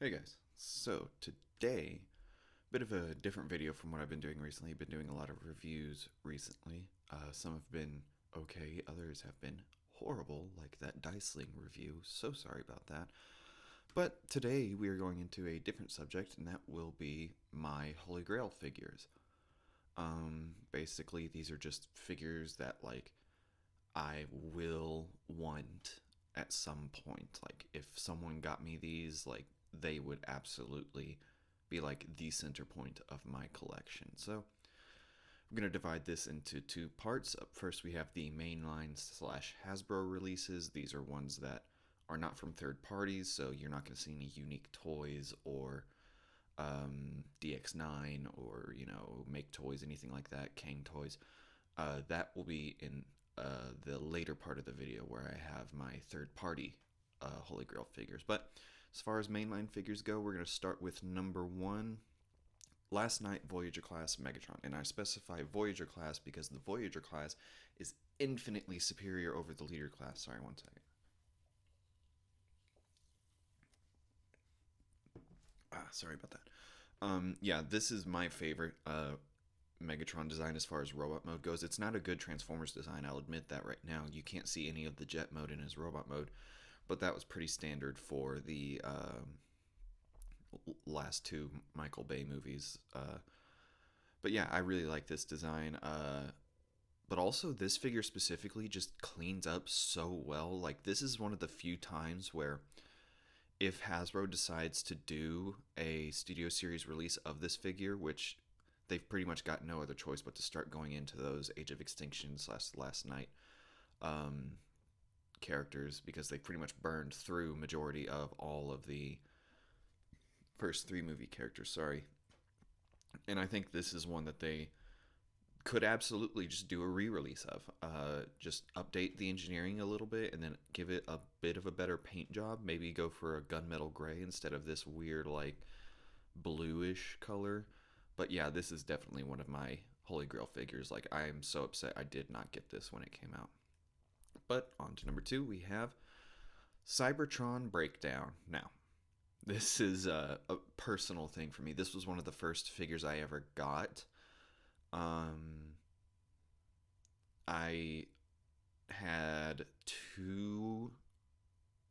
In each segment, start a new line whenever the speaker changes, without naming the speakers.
Hey guys, so today, bit of a different video from what I've been doing recently. I've been doing a lot of reviews recently. Some have been okay, others have been horrible, like that Diceling review. So sorry about that. But today we are going into a different subject, and that will be my Holy Grail figures. Basically, these are just figures that I will want at some point. Like if someone got me these, like they would absolutely be like the center point of my collection. So I'm going to divide this into two parts. Up first, we have the mainline slash Hasbro releases. These are ones that are not from third parties, so you're not going to see any unique toys or DX9 or Make Toys, anything like that, Kang Toys. That will be in the later part of the video where I have my third party Holy Grail figures. But as far as mainline figures go, we're going to start with number one. Last Night Voyager class Megatron, and I specify Voyager class because the Voyager class is infinitely superior over the Leader class. Sorry, one second. Sorry about that. Yeah, this is my favorite Megatron design as far as robot mode goes. It's not a good Transformers design, I'll admit that right now. You can't see any of the jet mode in his robot mode, but that was pretty standard for the last two Michael Bay movies. But yeah, I really like this design. But also, this figure specifically just cleans up so well. Like, this is one of the few times where if Hasbro decides to do a Studio Series release of this figure, which they've pretty much got no other choice but to start going into those Age of Extinction slash Last Night um, characters because they pretty much burned through majority of all of the first three movie characters. Sorry, and I think this is one that they could absolutely just do a re-release of. Just update the engineering a little bit and then give it a bit of a better paint job. Maybe go for a gunmetal gray instead of this weird like bluish color. But yeah, this is definitely one of my Holy Grail figures. Like I am so upset I did not get this when it came out. But on to number two, we have Cybertron Breakdown. Now, this is a personal thing for me. This was one of the first figures I ever got. Um, I had two,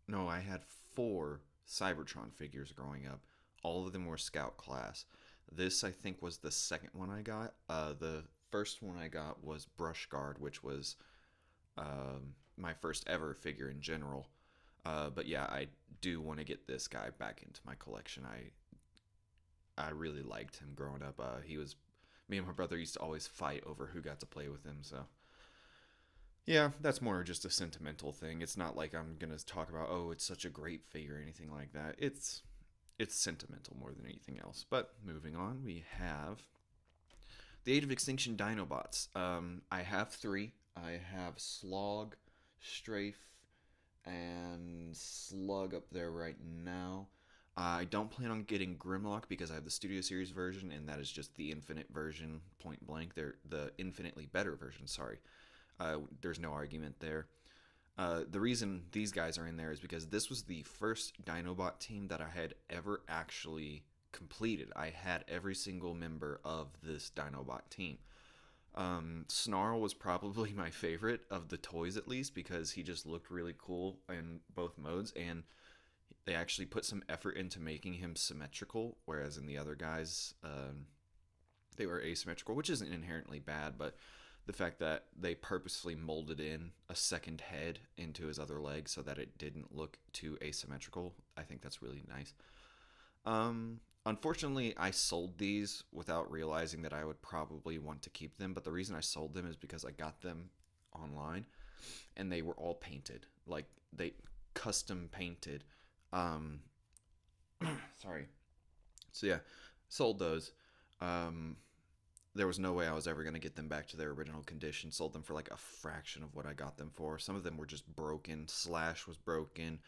no, I had four Cybertron figures growing up. All of them were Scout class. This, I think, was the second one I got. The first one I got was Brush Guard, which was my first ever figure in general. But yeah, I do want to get this guy back into my collection. I really liked him growing up. He was Me and my brother used to always fight over who got to play with him. So yeah, that's more just a sentimental thing. It's not like I'm gonna talk about it's such a great figure or anything like that. It's sentimental more than anything else. But moving on, we have the Age of Extinction Dinobots. I have three. I have Slog, Strafe, and Slug up there right now. I don't plan on getting Grimlock because I have the Studio Series version, and that is just the Infinite version, point blank. They're the infinitely better version, sorry. There's no argument there. The reason these guys are in there is because this was the first Dinobot team that I had ever actually completed. I had every single member of this Dinobot team. Snarl was probably my favorite of the toys, at least, because he just looked really cool in both modes, and they actually put some effort into making him symmetrical, whereas in the other guys, they were asymmetrical, which isn't inherently bad, but the fact that they purposely molded in a second head into his other leg so that it didn't look too asymmetrical, I think that's really nice. Unfortunately, I sold these without realizing that I would probably want to keep them, but the reason I sold them is because I got them online and they were all painted. Like, they custom painted. Um, Sorry. So yeah, sold those. Um, there was no way I was ever going to get them back to their original condition. Sold them for like a fraction of what I got them for. Some of them were just broken. Slash was broken.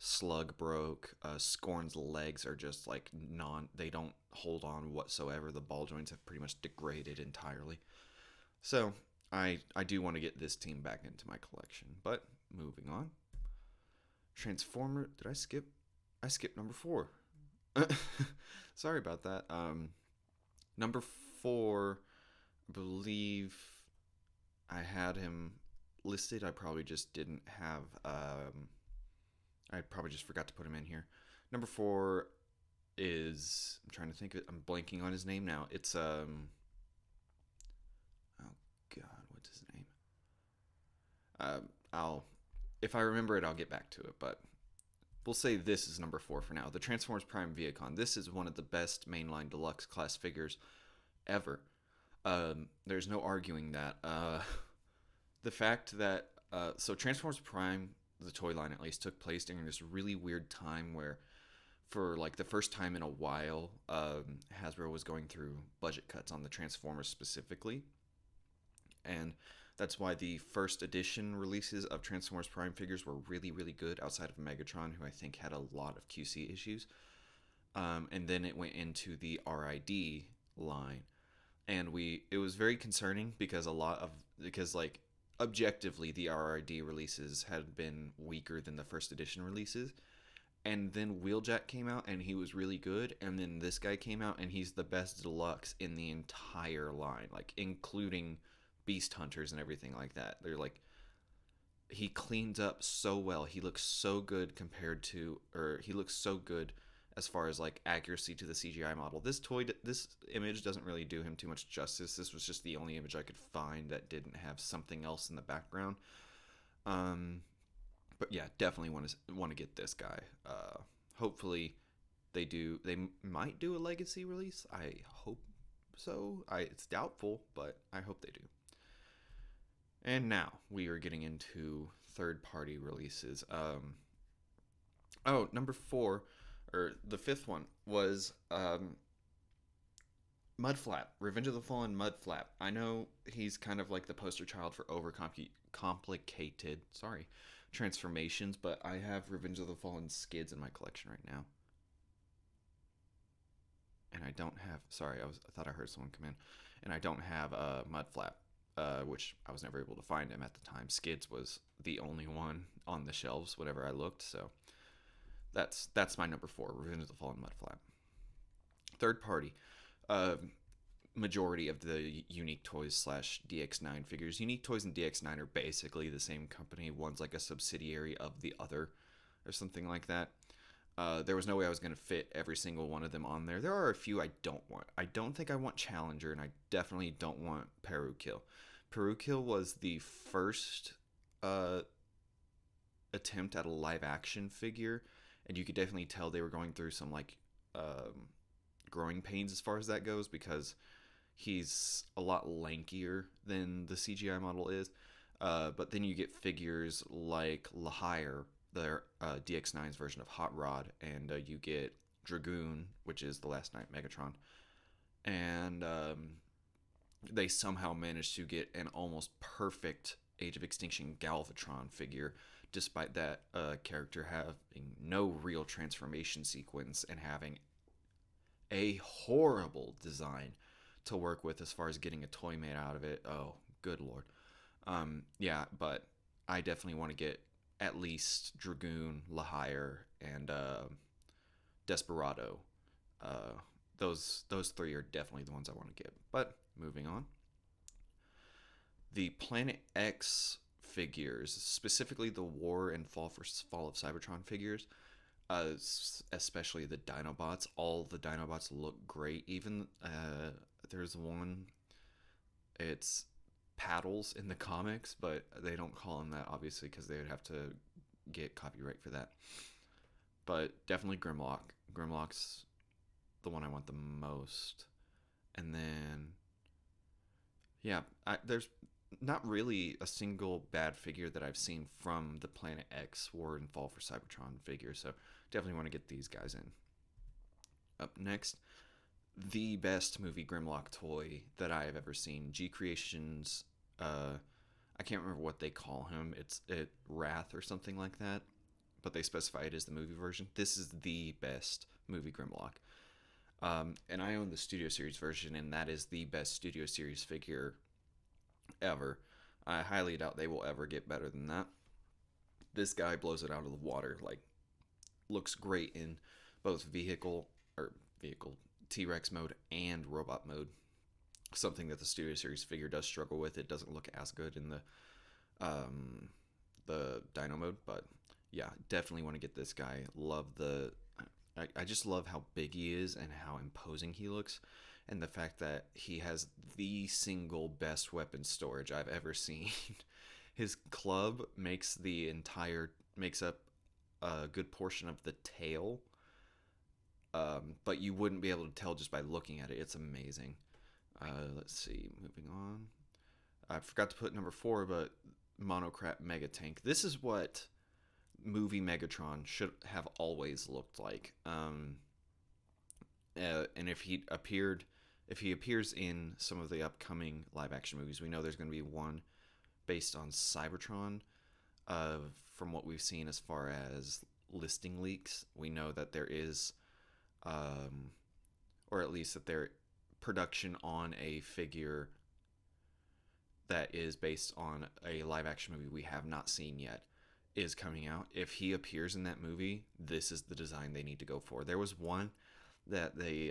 Slug broke. Scorn's legs are just like they don't hold on whatsoever. The ball joints have pretty much degraded entirely. So I do want to get this team back into my collection. But moving on. Transformer, did I skip? I skipped number 4. Sorry about that. Number four, I believe I had him listed. I probably just didn't have. I probably just forgot to put him in here. Number four is, I'm trying to think of it. I'm blanking on his name now. It's oh God, what's his name? I'll if I remember it, I'll get back to it. But we'll say this is number four for now. The Transformers Prime Viacon. This is one of the best mainline deluxe class figures ever. There's no arguing that. The fact that so Transformers Prime, the toy line at least, took place during this really weird time where, for like the first time in a while, Hasbro was going through budget cuts on the Transformers specifically, and that's why the first edition releases of Transformers Prime figures were really, really good outside of Megatron, who I think had a lot of QC issues. And then it went into the RID line, and it was very concerning because like objectively the RID releases had been weaker than the first edition releases. And then Wheeljack came out and he was really good, and then this guy came out and he's the best deluxe in the entire line, like including Beast Hunters and everything like that. They're like, he cleans up so well. He looks so good compared to, or he looks so good as far as like accuracy to the CGI model. This image doesn't really do him too much justice. This was just the only image I could find that didn't have something else in the background. Um, but yeah, definitely want to get this guy. Hopefully, they do. They might do a legacy release. I hope so. It's doubtful, but I hope they do. And now we are getting into third party releases. Number four, or the fifth one, was Mudflap, Revenge of the Fallen Mudflap. I know he's kind of like the poster child for complicated, transformations, but I have Revenge of the Fallen skids in my collection right now. And I don't have, I thought I heard someone come in. And I don't have Mudflap, which I was never able to find him at the time. Skids was the only one on the shelves whenever I looked, so that's my number four, Revenge of the Fallen Mudflap. Third party, uh, majority of the Unique Toys slash DX9 figures. Unique Toys and DX9 are basically the same company. One's like a subsidiary of the other, or something like that. There was no way I was going to fit every single one of them on there. There are a few I don't want. I don't think I want Challenger, and I definitely don't want Perukill. Perukill was the first uh, attempt at a live action figure, and you could definitely tell they were going through some like growing pains as far as that goes, because he's a lot lankier than the CGI model is. But then you get figures like Lahire, their DX9's version of Hot Rod, and you get Dragoon, which is the Last Night Megatron, and they somehow managed to get an almost perfect Age of Extinction Galvatron figure, despite that character having no real transformation sequence and having a horrible design to work with as far as getting a toy made out of it. Oh, good lord. Yeah, but I definitely want to get at least Dragoon, Lahire, and Desperado. Those three are definitely the ones I want to get. But moving on, the Planet X figures, specifically the War and Fall of Cybertron figures, especially the Dinobots. All the Dinobots look great. Even there's one. It's Paddles in the comics, but they don't call him that obviously because they would have to get copyright for that. But definitely Grimlock. Grimlock's the one I want the most. And then, yeah, there's not really a single bad figure that I've seen from the Planet X War and Fall for Cybertron figure, so definitely want to get these guys in. Up next, the best movie Grimlock toy that I have ever seen. G Creations, I can't remember what they call him. It's Wrath or something like that, but they specify it as the movie version. This is the best movie Grimlock. And I own the Studio Series version, and that is the best Studio Series figure ever. I highly doubt they will ever get better than that. This guy blows it out of the water. Like, looks great in both vehicle or vehicle, T-Rex mode and robot mode. Something that the Studio Series figure does struggle with. It doesn't look as good in um, the Dino mode, but yeah, definitely want to get this guy. Love the. I just love how big he is and how imposing he looks, and the fact that he has the single best weapon storage I've ever seen. His club makes up a good portion of the tail, but you wouldn't be able to tell just by looking at it. It's amazing. Let's see, moving on. I forgot to put number 4, but monocrat Mega Tank. This is what movie Megatron should have always looked like. And if he appears in some of the upcoming live action movies, we know there's going to be one based on Cybertron. From what we've seen as far as listing leaks, we know that there is, or at least that there production on a figure that is based on a live action movie we have not seen yet is coming out. If he appears in that movie, this is the design they need to go for. There was one that they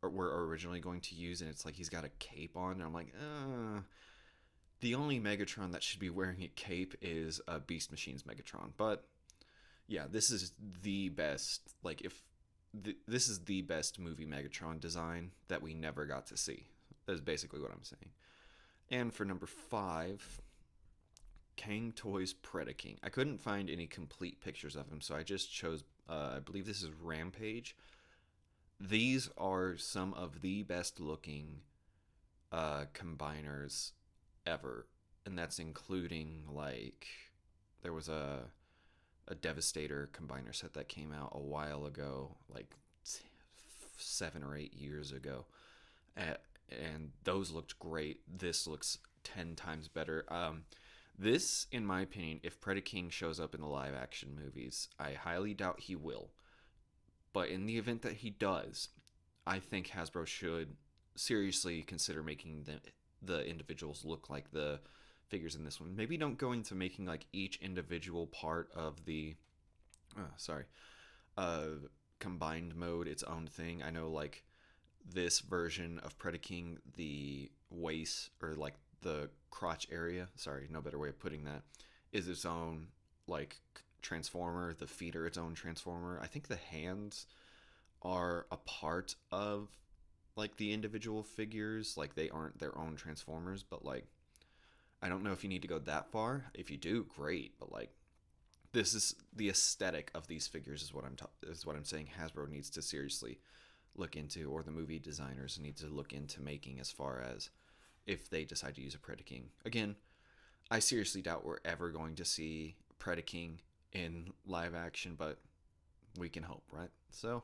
were originally going to use, and it's like he's got a cape on, and I'm like, the only Megatron that should be wearing a cape is Beast Machine's Megatron. But yeah, this is the best. Like, if this is the best movie Megatron design that we never got to see. That is basically what I'm saying. And for number 5, Kang Toys Predaking. I couldn't find any complete pictures of him, so I just chose, I believe this is Rampage. These are some of the best looking combiners ever. And that's including, like, there was a Devastator combiner set that came out a while ago, like 7 or 8 years ago. And those looked great. This looks 10 times better. This, in my opinion, if Predaking shows up in the live action movies, I highly doubt he will. But in the event that he does, I think Hasbro should seriously consider making the individuals look like the figures in this one. Maybe don't go into making like each individual part of the combined mode its own thing. I know, like, this version of Predaking, the waist, or like the crotch area, sorry, no better way of putting that, is its own like transformer. The feet are its own transformer. I think the hands are a part of like the individual figures, like they aren't their own transformers, but like I don't know if you need to go that far. If you do, great, but like this is the aesthetic of these figures is what I'm saying Hasbro needs to seriously look into, or the movie designers need to look into making, as far as if they decide to use a Predaking. Again, I seriously doubt we're ever going to see Predaking in live action, but we can hope, right? So,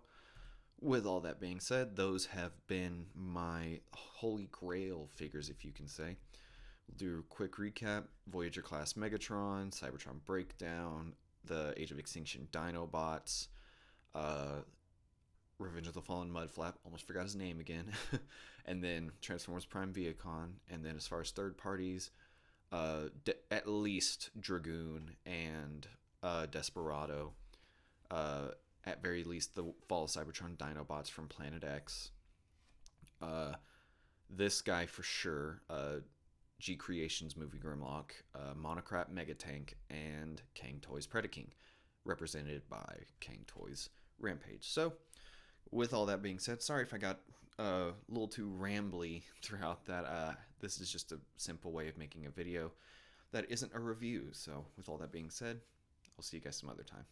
with all that being said, those have been my holy grail figures, if you can say. We'll do a quick recap. Voyager class Megatron, Cybertron Breakdown, the Age of Extinction Dinobots, Revenge of the Fallen Mudflap, almost forgot his name again, and then Transformers Prime Viacon, and then as far as third parties, at least Dragoon and Desperado, at very least the Fall of Cybertron Dinobots from Planet X, this guy for sure, G Creations Movie Grimlock, Monocrat Megatank, and Kang Toys Predaking, represented by Kang Toys Rampage. So, with all that being said, sorry if I got a little too rambly throughout that. This is just a simple way of making a video that isn't a review. So with all that being said, I'll see you guys some other time.